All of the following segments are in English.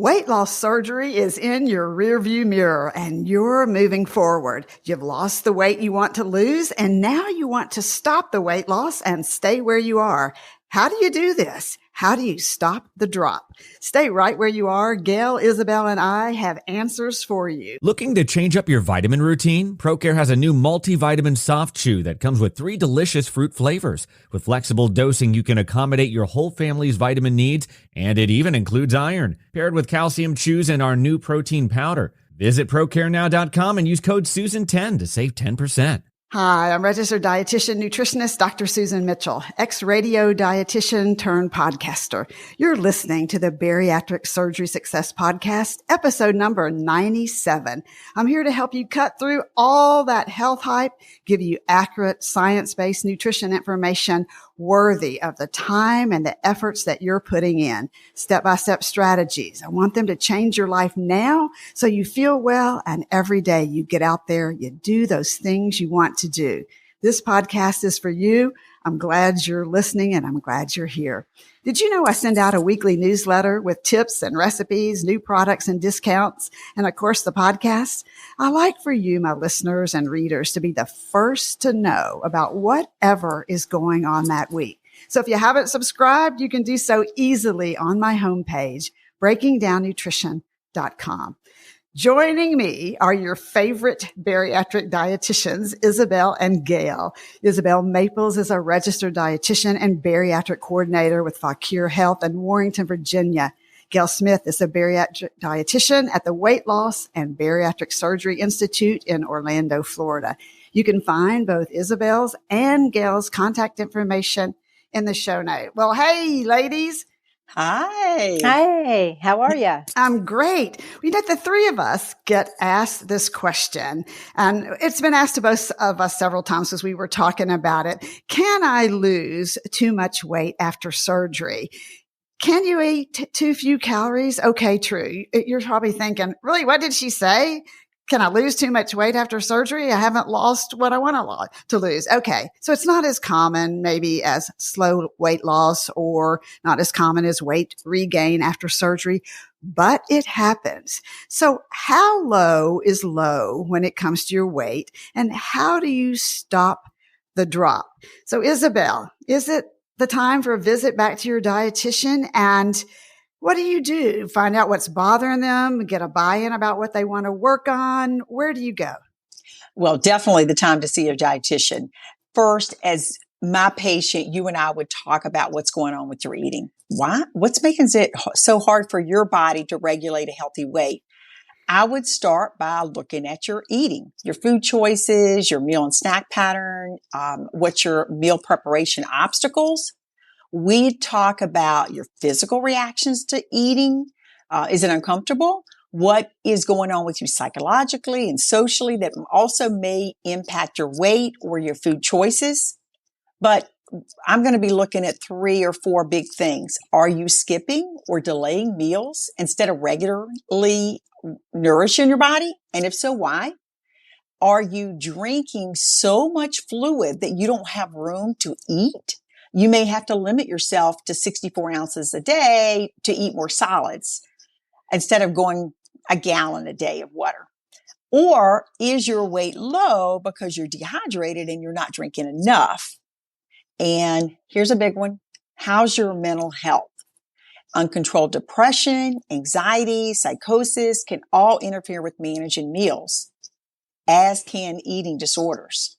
Weight loss surgery is in your rearview mirror and you're moving forward. You've lost the weight you want to lose and now you want to stop the weight loss and stay where you are. How do you do this? How do you stop the drop? Stay right where you are. Gail, Isabel, and I have answers for you. Looking to change up your vitamin routine? ProCare has a new multivitamin soft chew that comes with 3 delicious fruit flavors. With flexible dosing, you can accommodate your whole family's vitamin needs, and it even includes iron. Paired with calcium chews and our new protein powder. Visit ProCareNow.com and use code Susan10 to save 10%. Hi, I'm registered dietitian nutritionist Dr. Susan Mitchell, ex-radio dietitian turned podcaster. You're listening to the Bariatric Surgery Success podcast, episode number 97. I'm here to help you cut through all that health hype, give you accurate science-based nutrition information worthy of the time and the efforts that you're putting in. Step-by-step strategies. I want them to change your life now so you feel well and every day you get out there, you do those things you want to do. This podcast is for you. I'm glad you're listening and I'm glad you're here. Did you know I send out a weekly newsletter with tips and recipes, new products and discounts, and of course the podcast? I like for you, my listeners and readers, to be the first to know about whatever is going on that week. So if you haven't subscribed, you can do so easily on my homepage, breakingdownnutrition.com. Joining me are your favorite bariatric dietitians, Isabel and Gail. Isabel Maples is a registered dietitian and bariatric coordinator with Fauquier Health in Warrington, Virginia. Gail Smith is a bariatric dietitian at the Weight Loss and Bariatric Surgery Institute in Orlando, Florida. You can find both Isabel's and Gail's contact information in the show note. Well, hey, ladies. Hi. Hey, how are you? I'm great. You know, the three of us get asked this question, and it's been asked to both of us several times as we were talking about it. Can I lose too much weight after surgery? Can you eat too few calories? Okay, true. You're probably thinking, really, what did she say? Can I lose too much weight after surgery? I haven't lost what I want to lose. Okay. So it's not as common maybe as slow weight loss or not as common as weight regain after surgery, but it happens. So how low is low when it comes to your weight and how do you stop the drop? So Isabel, is it the time for a visit back to your dietitian? And what do? Find out what's bothering them, get a buy-in about what they want to work on. Where do you go? Well, definitely the time to see a dietitian. First, as my patient, you and I would talk about what's going on with your eating. Why? What's making it so hard for your body to regulate a healthy weight? I would start by looking at your eating, your food choices, your meal and snack pattern, what's your meal preparation obstacles. We talk about your physical reactions to eating. Is it uncomfortable? What is going on with you psychologically and socially that also may impact your weight or your food choices? But I'm going to be looking at 3 or 4 big things. Are you skipping or delaying meals instead of regularly nourishing your body? And if so, why? Are you drinking so much fluid that you don't have room to eat? You may have to limit yourself to 64 ounces a day to eat more solids instead of going a gallon a day of water. Or is your weight low because you're dehydrated and you're not drinking enough? And here's a big one. How's your mental health? Uncontrolled depression, anxiety, psychosis can all interfere with managing meals, as can eating disorders.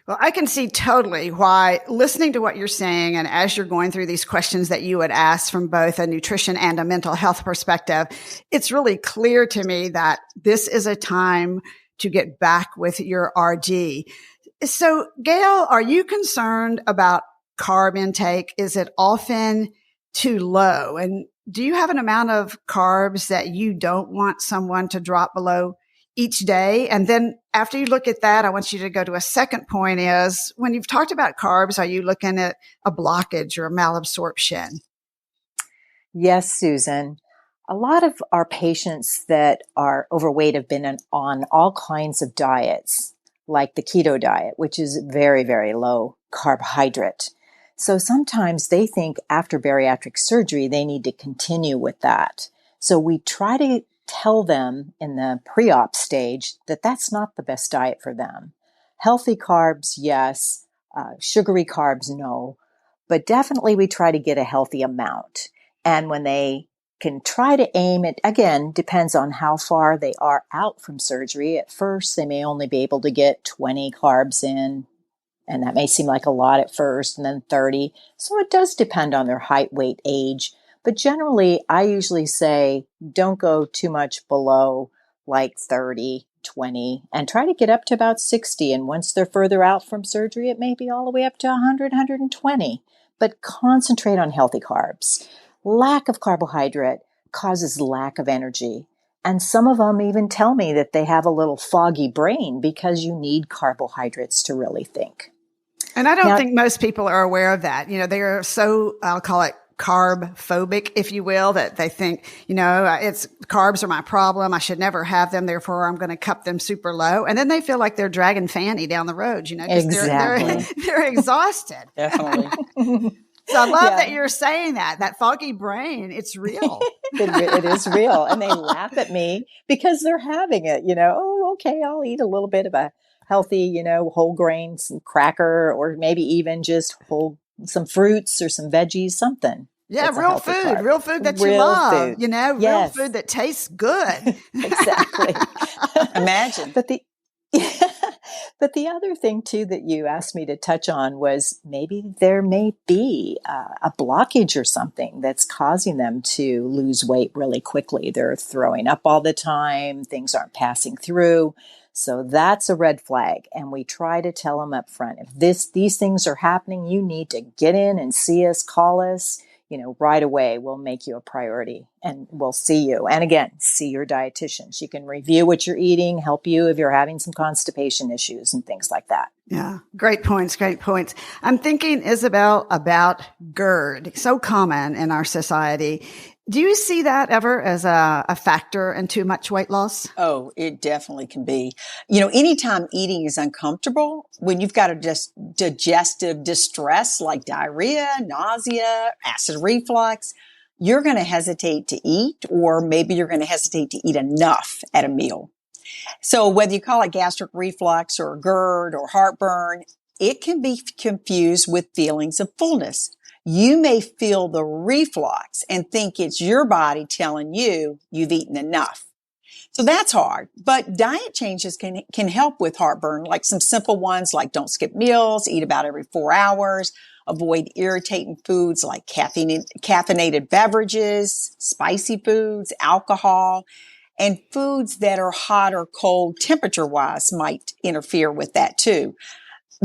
Well, I can see totally why listening to what you're saying and as you're going through these questions that you would ask from both a nutrition and a mental health perspective, it's really clear to me that this is a time to get back with your RD. So, Gail, are you concerned about carb intake? Is it often too low? And do you have an amount of carbs that you don't want someone to drop below each day? And then after you look at that, I want you to go to a second point is when you've talked about carbs, are you looking at a blockage or a malabsorption? Yes, Susan. A lot of our patients that are overweight have been on all kinds of diets, like the keto diet, which is very, very low carbohydrate. So sometimes they think after bariatric surgery, they need to continue with that. So we try to tell them in the pre-op stage that that's not the best diet for them. Healthy carbs, yes. Sugary carbs, no. But definitely we try to get a healthy amount. And when they can try to aim it, again, depends on how far they are out from surgery. At first, they may only be able to get 20 carbs in, and that may seem like a lot at first, and then 30. So it does depend on their height, weight, age. But generally, I usually say don't go too much below like 30, 20, and try to get up to about 60. And once they're further out from surgery, it may be all the way up to 100, 120. But concentrate on healthy carbs. Lack of carbohydrate causes lack of energy. And some of them even tell me that they have a little foggy brain because you need carbohydrates to really think. And I don't think most people are aware of that. They are so, I'll call it carb phobic, if you will, that they think, it's carbs are my problem. I should never have them. Therefore, I'm going to cut them super low. And then they feel like they're dragging Fanny down the road, 'cause exactly. they're exhausted. Definitely. So I love that you're saying that foggy brain, it's real. It is real. And they laugh at me because they're having it, oh, okay, I'll eat a little bit of a healthy, whole grains and cracker, or maybe even just some fruits or some veggies, something. Yeah, real food that you love, real food that tastes good. Exactly. Imagine. But the other thing too that you asked me to touch on was maybe there may be a blockage or something that's causing them to lose weight really quickly. They're throwing up all the time. Things aren't passing through. So that's a red flag. And we try to tell them up front, if these things are happening, you need to get in and see us, call us, right away. We'll make you a priority and we'll see you. And again, see your dietitian. She can review what you're eating, help you if you're having some constipation issues and things like that. Yeah. Great points. I'm thinking, Isabel, about GERD. So common in our society. Do you see that ever as a factor in too much weight loss? Oh, it definitely can be. Anytime eating is uncomfortable, when you've got a just digestive distress like diarrhea, nausea, acid reflux, you're going to hesitate to eat, or maybe you're going to hesitate to eat enough at a meal. So whether you call it gastric reflux or GERD or heartburn, it can be confused with feelings of fullness. You may feel the reflux and think it's your body telling you you've eaten enough. So that's hard, but diet changes can help with heartburn, like some simple ones like don't skip meals, eat about every 4 hours, avoid irritating foods like caffeinated beverages, spicy foods, alcohol, and foods that are hot or cold temperature-wise might interfere with that too.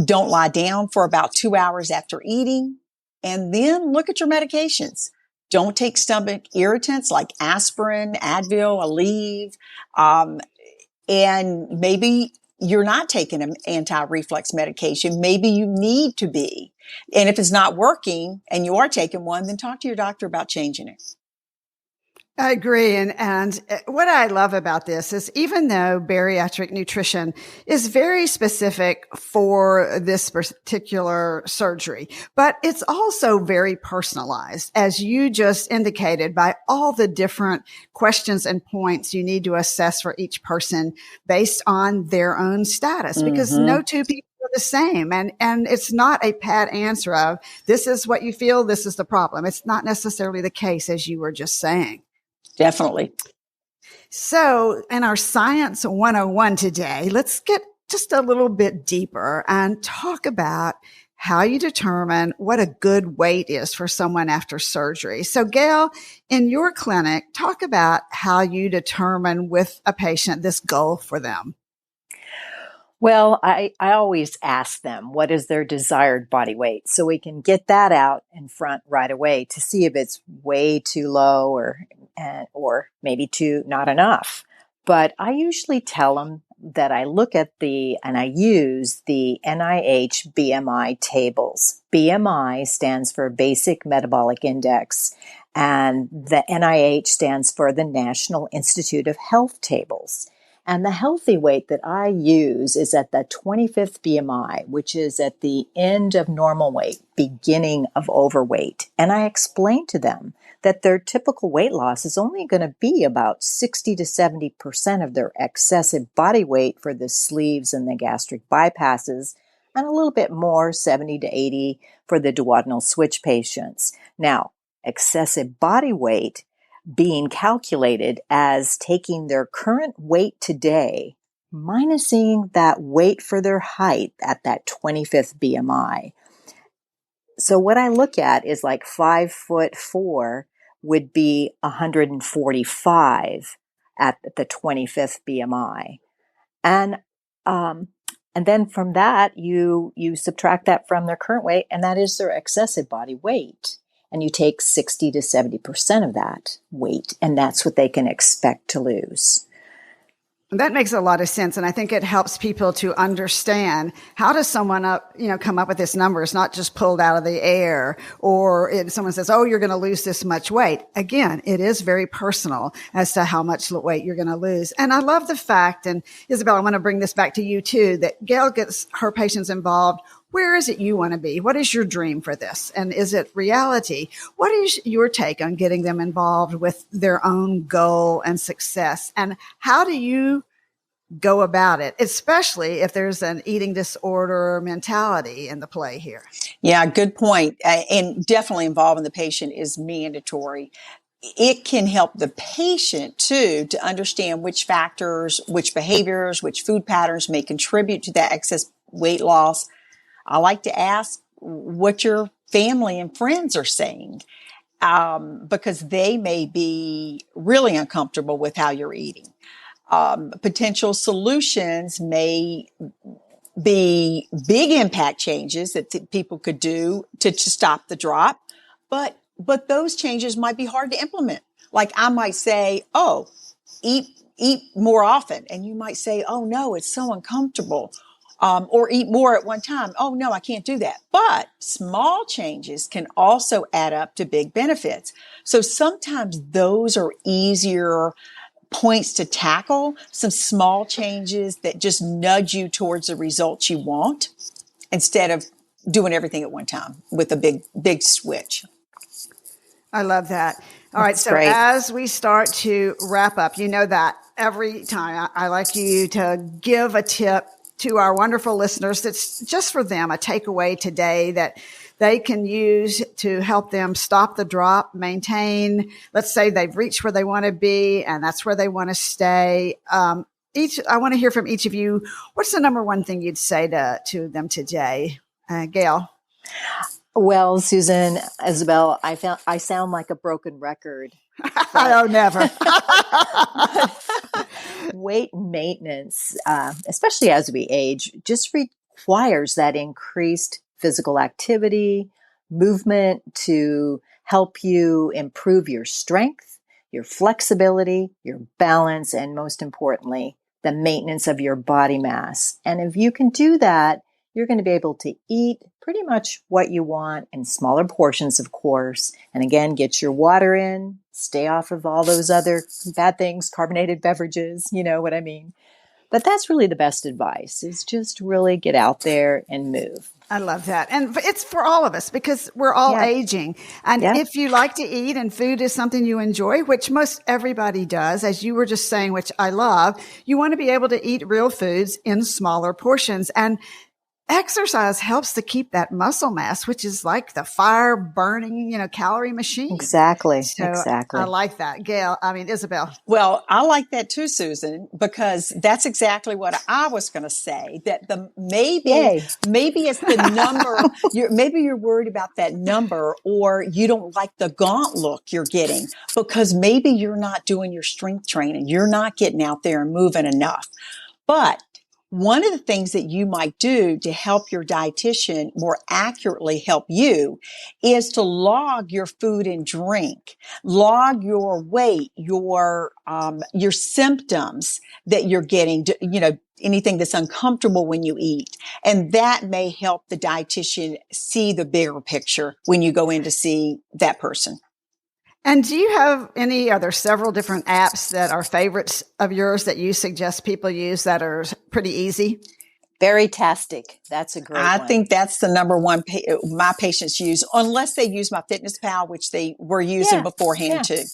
Don't lie down for about 2 hours after eating. And then look at your medications. Don't take stomach irritants like aspirin, Advil, Aleve. And maybe you're not taking an anti-reflux medication. Maybe you need to be. And if it's not working and you are taking one, then talk to your doctor about changing it. I agree. And what I love about this is even though bariatric nutrition is very specific for this particular surgery, but it's also very personalized, as you just indicated, by all the different questions and points you need to assess for each person based on their own status, because no two people are the same. And it's not a pat answer of this is what you feel, this is the problem. It's not necessarily the case, as you were just saying. Definitely. So in our Science 101 today, let's get just a little bit deeper and talk about how you determine what a good weight is for someone after surgery. So Gail, in your clinic, talk about how you determine with a patient this goal for them. Well, I always ask them what is their desired body weight so we can get that out in front right away to see if it's way too low or maybe not enough. But I usually tell them that I look at and I use the NIH BMI tables. BMI stands for Basic Metabolic Index, and the NIH stands for the National Institute of Health tables. And the healthy weight that I use is at the 25th BMI, which is at the end of normal weight, beginning of overweight. And I explain to them that their typical weight loss is only going to be about 60 to 70% of their excessive body weight for the sleeves and the gastric bypasses, and a little bit more, 70 to 80 for the duodenal switch patients. Now, excessive body weight being calculated as taking their current weight today, minusing that weight for their height at that 25th BMI. So what I look at is like 5'4" would be 145 at the 25th BMI. And then from that, you subtract that from their current weight, and that is their excessive body weight. And you take 60 to 70% of that weight, and that's what they can expect to lose. That makes a lot of sense. And I think it helps people to understand, how does someone come up with this number? It's not just pulled out of the air, or if someone says, oh, you're going to lose this much weight. Again, it is very personal as to how much weight you're going to lose. And I love the fact, and Isabel, I want to bring this back to you too, that Gail gets her patients involved. Where is it you want to be? What is your dream for this? And is it reality? What is your take on getting them involved with their own goal and success? And how do you go about it, especially if there's an eating disorder mentality in the play here? Yeah, good point. And definitely involving the patient is mandatory. It can help the patient too to understand which factors, which behaviors, which food patterns may contribute to that excess weight loss. I like to ask what your family and friends are saying, because they may be really uncomfortable with how you're eating. Potential solutions may be big impact changes that people could do to stop the drop, but those changes might be hard to implement. Like I might say, oh, eat more often. And you might say, oh no, it's so uncomfortable. Or eat more at one time. Oh no, I can't do that. But small changes can also add up to big benefits. So sometimes those are easier points to tackle, some small changes that just nudge you towards the results you want instead of doing everything at one time with a big switch. I love that. All right. So great. As we start to wrap up, you know that every time I like you to give a tip to our wonderful listeners that's just for them, a takeaway today that they can use to help them stop the drop, maintain, let's say they've reached where they want to be and that's where they want to stay. I want to hear from each of you. What's the number one thing you'd say to them today? Gail? Well, Susan, Isabel, I sound like a broken record. Oh, never. Weight maintenance, especially as we age, just requires that increased physical activity, movement to help you improve your strength, your flexibility, your balance, and most importantly, the maintenance of your body mass. And if you can do that, you're going to be able to eat pretty much what you want in smaller portions, of course. And again, get your water in, stay off of all those other bad things, carbonated beverages, you know what I mean. But that's really the best advice, is just really get out there and move. I love that. And it's for all of us because we're all aging. And if you like to eat and food is something you enjoy, which most everybody does, as you were just saying, which I love, you want to be able to eat real foods in smaller portions. And exercise helps to keep that muscle mass, which is like the fire burning, calorie machine. Exactly. So exactly. I like that. Isabel. Well, I like that too, Susan, because that's exactly what I was going to say, that maybe it's the number. Maybe you're worried about that number, or you don't like the gaunt look you're getting because maybe you're not doing your strength training. You're not getting out there and moving enough. But one of the things that you might do to help your dietitian more accurately help you is to log your food and drink, log your weight, your symptoms that you're getting, anything that's uncomfortable when you eat. And that may help the dietitian see the bigger picture when you go in to see that person. And do you have are there several different apps that are favorites of yours that you suggest people use that are pretty easy? Bariatric. That's a great one. I think that's the number one my patients use, unless they use my Fitness Pal, which they were using beforehand too.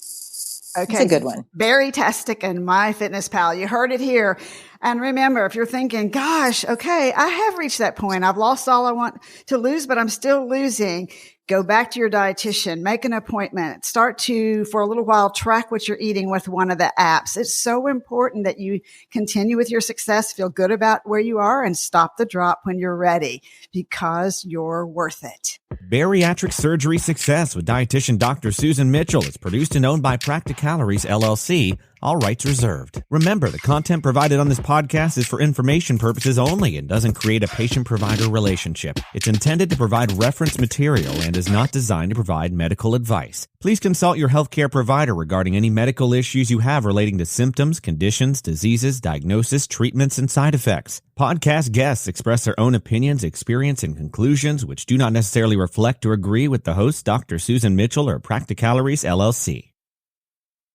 Okay. It's a good one. Bariatric and MyFitnessPal. You heard it here. And remember, if you're thinking, gosh, okay, I have reached that point. I've lost all I want to lose, but I'm still losing. Go back to your dietitian, make an appointment, start to, for a little while, track what you're eating with one of the apps. It's so important that you continue with your success, feel good about where you are, and stop the drop when you're ready, because you're worth it. Bariatric Surgery Success with dietitian Dr. Susan Mitchell is produced and owned by Practicalories, LLC. All rights reserved. Remember, the content provided on this podcast is for information purposes only and doesn't create a patient-provider relationship. It's intended to provide reference material and is not designed to provide medical advice. Please consult your healthcare provider regarding any medical issues you have relating to symptoms, conditions, diseases, diagnosis, treatments, and side effects. Podcast guests express their own opinions, experience, and conclusions which do not necessarily reflect or agree with the host, Dr. Susan Mitchell, or Practicalories, LLC.